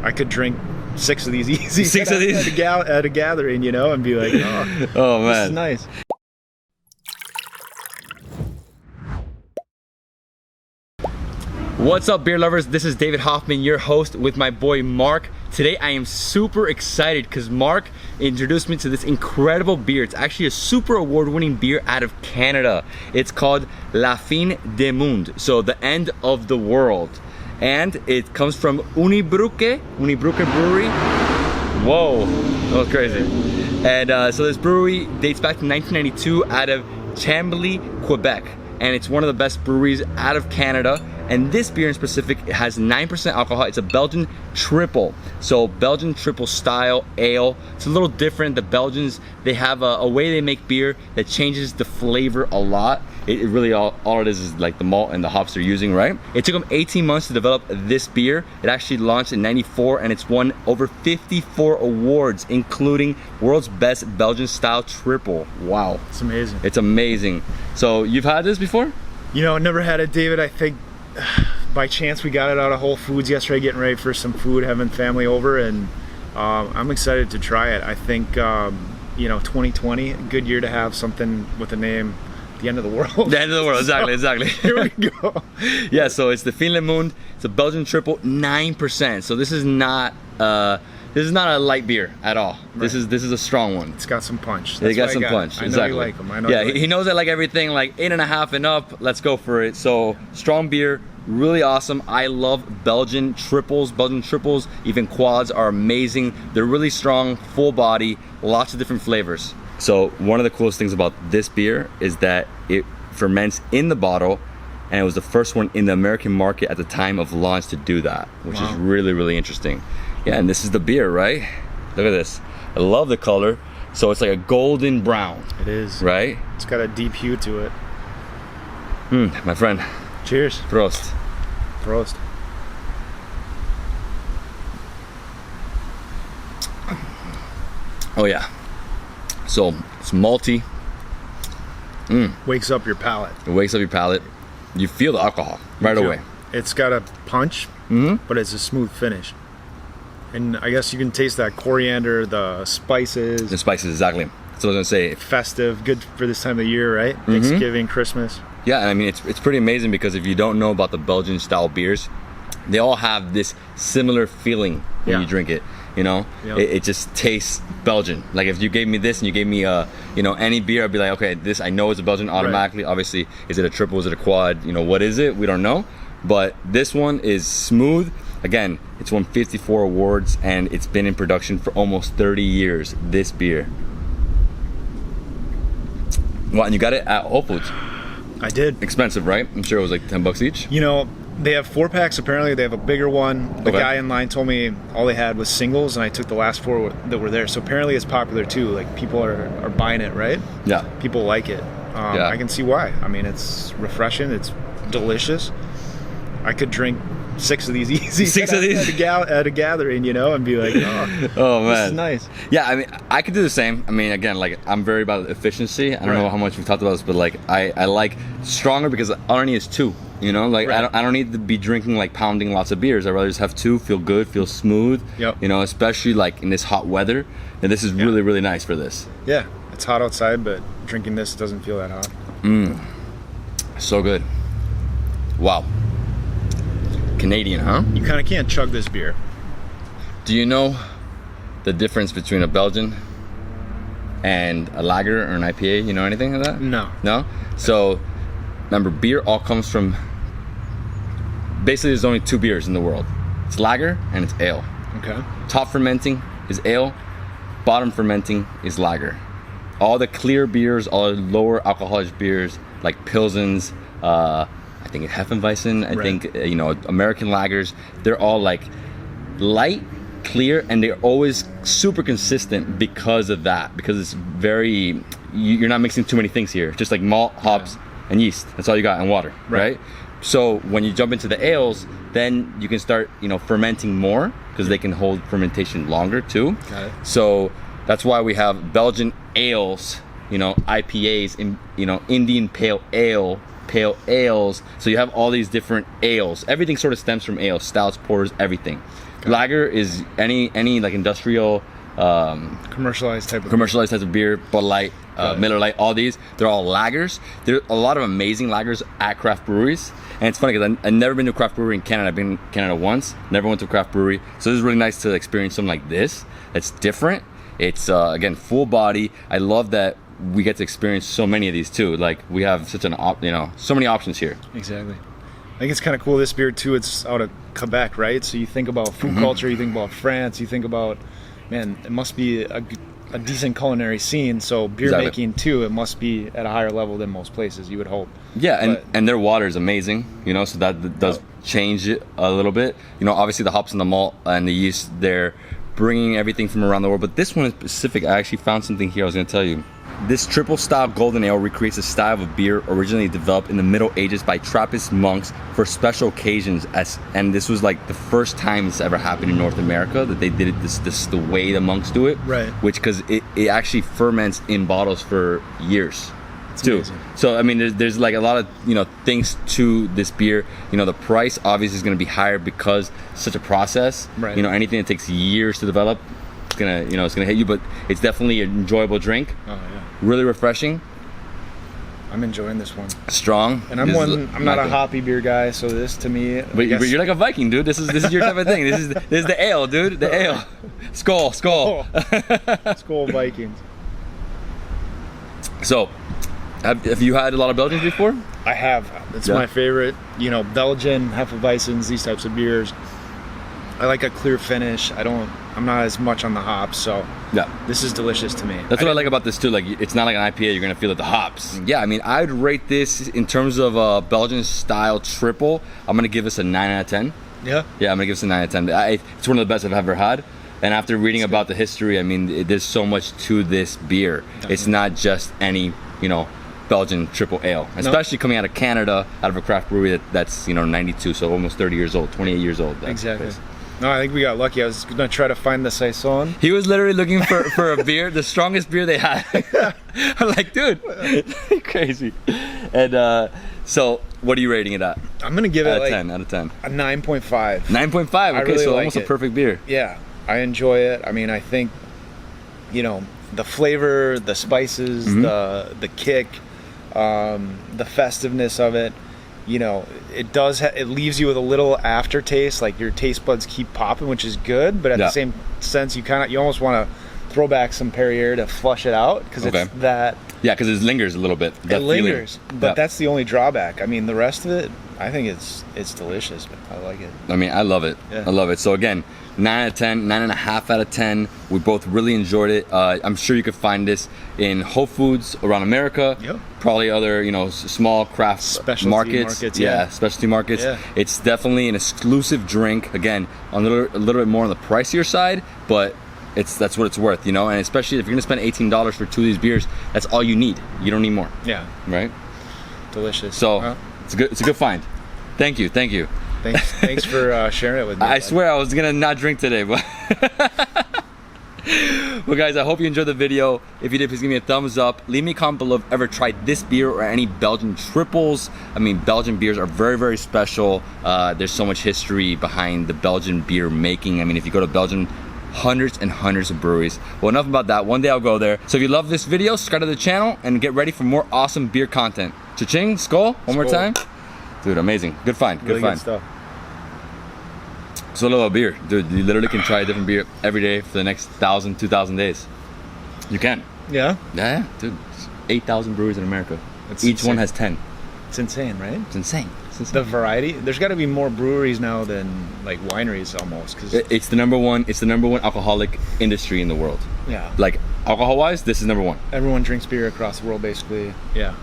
I could drink 6 of these easy. 6 of these at a gathering, you know, and be like, oh man, this is nice. What's up, beer lovers? This is David Hoffman, your host, with my boy Mark. Today I am super excited because Mark introduced me to this incredible beer. It's actually a super award-winning beer out of Canada. It's called La Fin du Monde, so the end of the world. And it comes from Unibroue Brewery. Whoa, that was crazy. And so this brewery dates back to 1992 out of Chambly, Quebec. And it's one of the best breweries out of Canada. And this beer in specific has 9% alcohol. It's a Belgian triple. So Belgian triple-style ale. It's a little different. The Belgians, they have a way they make beer that changes the flavor a lot. It really, all it is like the malt and the hops they're using, right? It took them 18 months to develop this beer. It actually launched in '94 and it's won over 54 awards, including World's Best Belgian Style Triple. Wow. It's amazing. It's amazing. So you've had this before? You know, never had it, David. I think by chance we got it out of Whole Foods yesterday, getting ready for some food, having family over, and I'm excited to try it. I think, you know, 2020, a good year to have something with the name The End of the World. The End of the World, exactly, exactly. Here we go. Yeah, so it's the Fin du Monde. It's a Belgian triple, 9%. So this is not a light beer at all. Right. This is a strong one. It's got some punch. It got some punch. I know exactly. you like them. I know. Yeah, he knows I like everything like 8.5 and up. Let's go for it. So strong beer, really awesome. I love Belgian triples. Belgian triples, even quads, are amazing. They're really strong, full body, lots of different flavors. So one of the coolest things about this beer is that it ferments in the bottle, and it was the first one in the American market at the time of launch to do that, which is really, really interesting. Yeah, and this is the beer, right? Look at this. I love the color. So it's like a golden brown. It is. Right? It's got a deep hue to it. My friend. Cheers. Prost. Prost. Oh yeah. So it's malty. Wakes up your palate. It wakes up your palate. You feel the alcohol right away. It's got a punch, but it's a smooth finish. And I guess you can taste that coriander, the spices. The spices, exactly. That's what I was gonna say. Festive, good for this time of year, right? Thanksgiving, Christmas. Yeah, and I mean, it's pretty amazing because if you don't know about the Belgian style beers, they all have this similar feeling when you drink it. You know, it just tastes Belgian. Like if you gave me this and you gave me you know, any beer, I'd be like, okay, this I know is a Belgian automatically. Right. Obviously, is it a triple? Is it a quad? You know, what is it? We don't know. But this one is smooth. Again, it's won 54 awards and it's been in production for almost 30 years. This beer. Well, and you got it at Whole Foods. I did. Expensive, right? I'm sure it was like 10 bucks each. You know, they have 4-packs. Apparently, they have a bigger one. The guy in line told me all they had was singles, and I took the last 4 that were there. So apparently, it's popular too. Like people are buying it, right? Yeah. People like it. I can see why. I mean, it's refreshing. It's delicious. I could drink 6 of these easy. 6 of these at a gathering, you know, and be like, oh man, this is nice. Yeah, I mean, I could do the same. I mean, again, like I'm very about efficiency. I don't know how much we've talked about this, but like I like stronger because all I need is 2. You know, like I don't need to be drinking like pounding lots of beers. I'd rather just have 2, feel good, feel smooth. Yep. You know, especially like in this hot weather. And this is really, really nice for this. Yeah, it's hot outside, but drinking this doesn't feel that hot. So good. Wow. Canadian, huh? You kind of can't chug this beer. Do you know the difference between a Belgian and a lager or an IPA? You know anything of that? No. No? So, remember, beer all comes from... Basically, there's only 2 beers in the world. It's lager and it's ale. Okay. Top fermenting is ale. Bottom fermenting is lager. All the clear beers, all the lower alcoholic beers, like Pilsens, I think Hefeweizen, I think, you know, American lagers, they're all like light, clear, and they're always super consistent because of that. Because it's very, you're not mixing too many things here. Just like malt, hops, and yeast. That's all you got, and water, right? So when you jump into the ales, then you can start, you know, fermenting more because they can hold fermentation longer too. Got it. So that's why we have Belgian ales, you know, IPAs, in, you know, Indian pale ale, pale ales. So you have all these different ales. Everything sort of stems from ales, stouts, porters, everything. Lager is any like industrial, commercialized type of beer. Bud Light, Miller Lite, all these, they're all lagers. There are a lot of amazing lagers at craft breweries. And it's funny because I've never been to a craft brewery in Canada. I've been in Canada once, never went to a craft brewery. So this is really nice to experience something like this. It's different. It's again, full body. I love that we get to experience so many of these too. Like we have such so many options here. Exactly. I think it's kind of cool, this beer too, it's out of Quebec, right? So you think about food culture, you think about France, you think about, man, it must be a decent culinary scene. So beer making too, it must be at a higher level than most places, you would hope. Yeah, and their water is amazing, so that does change it a little bit. Obviously the hops and the malt and the yeast, they're bringing everything from around the world. But this one in specific, I actually found something here I was going to tell you. This triple-style golden ale recreates a style of beer originally developed in the Middle Ages by Trappist monks for special occasions. And this was like the first time this ever happened in North America, that they did it this the way the monks do it. Right. Which, because it actually ferments in bottles for years. It's too. Amazing. So I mean, there's like a lot of things to this beer. The price obviously is going to be higher because it's such a process. Right. Anything that takes years to develop, it's gonna hit you. But it's definitely an enjoyable drink. Oh yeah. Really refreshing. I'm enjoying this one. Strong. And I'm not a hoppy beer guy, so this to me. But you're like a Viking, dude. This is your type of thing. This is the ale, dude. The ale. Skull. Skull Vikings. So, have you had a lot of Belgians before? I have. It's my favorite. Belgian, Hefeweizens, these types of beers. I like a clear finish. I'm not as much on the hops, so yeah, this is delicious to me. That's what I like about this too. Like, it's not like an IPA. You're gonna feel it, the hops. Yeah, I mean, I'd rate this in terms of Belgian style triple. I'm gonna give this a 9 out of 10. Yeah. Yeah, I'm gonna give this a 9 out of 10. It's one of the best I've ever had. And after reading about the history, I mean, there's so much to this beer. Definitely. It's not just any, Belgian triple ale, especially coming out of Canada, out of a craft brewery that's 92, so almost 30 years old, 28 years old. Exactly. No, I think we got lucky. I was gonna try to find the saison. He was literally looking for a beer, the strongest beer they had. I'm like, dude, crazy. And so, what are you rating it at? I'm gonna give it like 10 out of 10. A 9.5. 9.5. Okay, really so like almost a perfect beer. Yeah, I enjoy it. I mean, I think the flavor, the spices, the kick, the festiveness of it. It does. It leaves you with a little aftertaste, like your taste buds keep popping, which is good. But at the same sense, you almost want to throw back some Perrier to flush it out because it's that. Yeah, because it lingers a little bit. It lingers, but that's the only drawback. I mean, the rest of it, I think it's delicious. I like it. I mean, I love it. Yeah. I love it. So again, 9 out of 10, 9.5 out of 10. We both really enjoyed it. I'm sure you could find this in Whole Foods around America. Yep. Probably other, small craft specialty markets. Yeah, specialty markets. Yeah. It's definitely an exclusive drink. Again, a little bit more on the pricier side, but that's what it's worth, And especially if you're gonna spend $18 for 2 of these beers, that's all you need. You don't need more. Yeah. Right. Delicious. So it's a good find. Thank you. Thanks for sharing it with me. I swear I was gonna not drink today, but well, guys, I hope you enjoyed the video. If you did, please give me a thumbs up. Leave me a comment below if you ever tried this beer or any Belgian triples. I mean, Belgian beers are very, very special. There's so much history behind the Belgian beer making. I mean, if you go to Belgium, hundreds and hundreds of breweries. Well, enough about that. One day I'll go there. So if you love this video, subscribe to the channel and get ready for more awesome beer content. Cha-ching, skull, one more time. Dude, amazing. Good find. Really good stuff. So a little beer, dude. You literally can try a different beer every day for the next 1,000, 2,000 days. You can. Yeah? Yeah, dude. 8,000 breweries in America. Each one has 10. It's insane, right? It's insane. The variety. There's got to be more breweries now than like wineries almost. Cause it's the number one. It's the number one alcoholic industry in the world. Yeah. Like alcohol-wise, this is number one. Everyone drinks beer across the world, basically. Yeah.